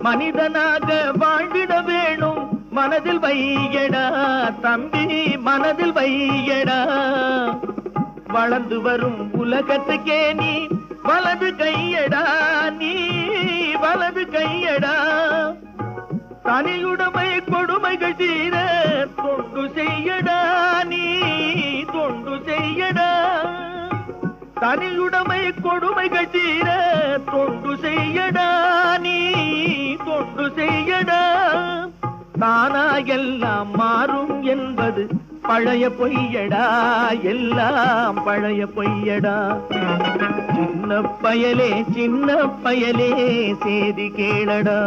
மனிதனாக வாழ்ந்திட வேணும் மனதில் வையடா தம்பி மனதில் வையடா வளர்ந்து வரும் உலகத்துக்கே நீ வலது கையடா நீ வலது கையடா தனியுடைமை கொடுமைகள் தீர தொண்டு செய்யடா நீ தொண்டு செய்யடா தனியுடைமை கொடுமைகள் தீர தொண்டு செய்யடா நீ தொண்டு செய்யடா தானா எல்லாம் மாறும் என்பது பழைய பொய்யடா எல்லாம் பழைய பொய்யடா சின்ன பயலே சேதி கேளடா